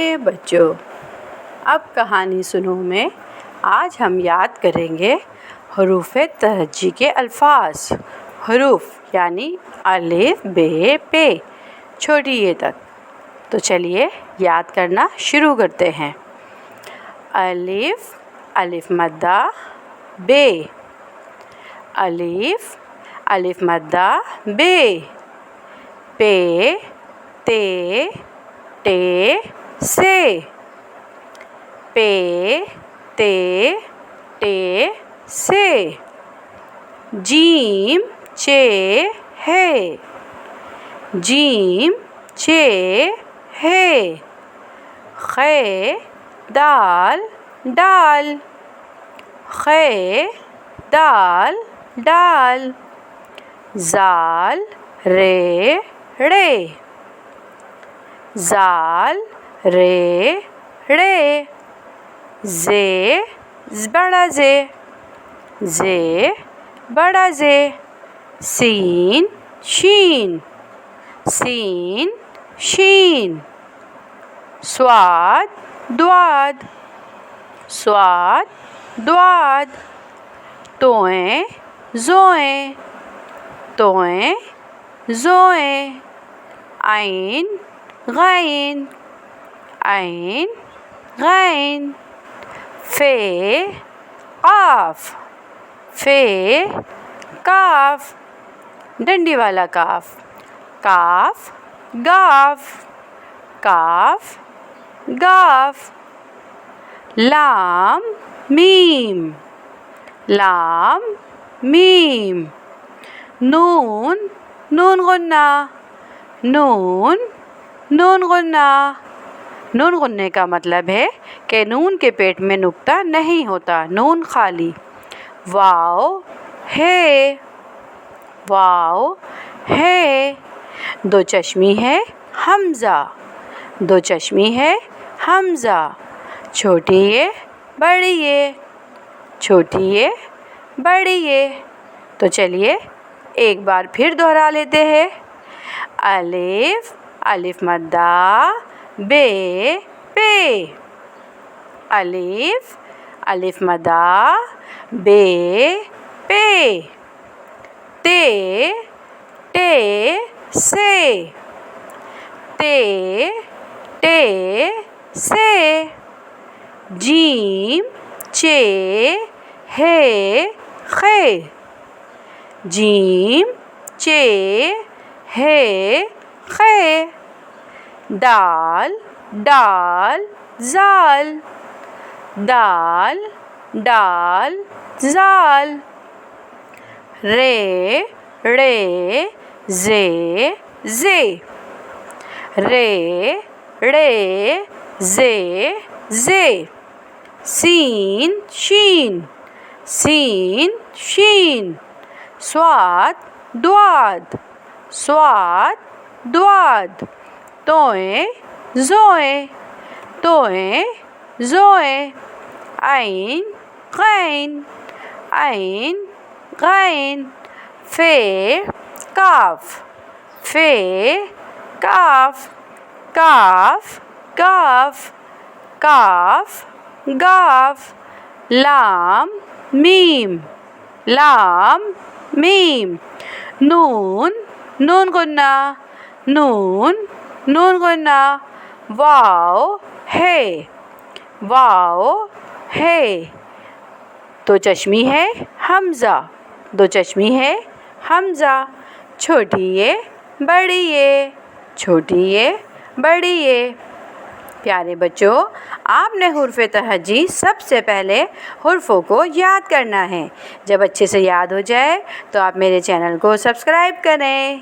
پیارے بچوں، اب کہانی سنو میں آج ہم یاد کریں گے حروف تہجی کے الفاظ۔ حروف یعنی الف ب پ چھوٹی یہ تک۔ تو چلیے یاد کرنا شروع کرتے ہیں۔ الف، الف مدہ ب، الف، الف مدہ ب، پ ت ٹ سے، پ ت ٹ سے، جیم چ ہے، جیم چ ہے، خ دال ڈال، خ دال ڈال، زال ر ڑے، زال ر ڑے، بڑا ز، ز بڑا ز، سین شین، سین شین، صاد ضاد، صاد ضاد، توئیں زوئیں، توئیں زوئیں، عین غین، عین غین، ف قاف، ف کاف، ڈنڈی والا کاف، کاف گاف، کاف گاف، لام میم، لام میم، نون، نون غنہ، نون، نون غنہ، نون غننے کا مطلب ہے کہ نون کے پیٹ میں نقطہ نہیں ہوتا، نون خالی۔ واو ہے، واو ہے، دو چشمی ہے حمزہ، دو چشمی ہے حمزہ، چھوٹی یہ بڑی یہ، چھوٹی یہ بڑی یہ۔ تو چلیے ایک بار پھر دہرا لیتے ہیں۔ الف، الف مدہ ب پ، الف، الف مدہ ب پ، ت ٹ سے، ت ٹ سے، جیم چ ہے خ، جیم چ ہے خ، دال ڈال زال، دال ڈال زال، ر ڑے ز ز، ر ڑے ز ز، سین شین، سین شین، صاد ضاد، صاد ضاد، توئیں زوئیں، توئیں زوئیں، عین غین، عین غین، ف کاف، ف کاف، کاف گاف، کاف گاف، لام میم، لام میم، نون، نون غنہ، نون، نون غنہ، واو ہے، واو ہے، دو چشمی ہے حمزہ، دو چشمی ہے حمزہ، چھوٹی یہ بڑی یہ، چھوٹی یہ بڑی یہ۔ پیارے بچوں، آپ نے حروف تہجی سب سے پہلے حروفوں کو یاد کرنا ہے۔ جب اچھے سے یاد ہو جائے تو آپ میرے چینل کو سبسکرائب کریں۔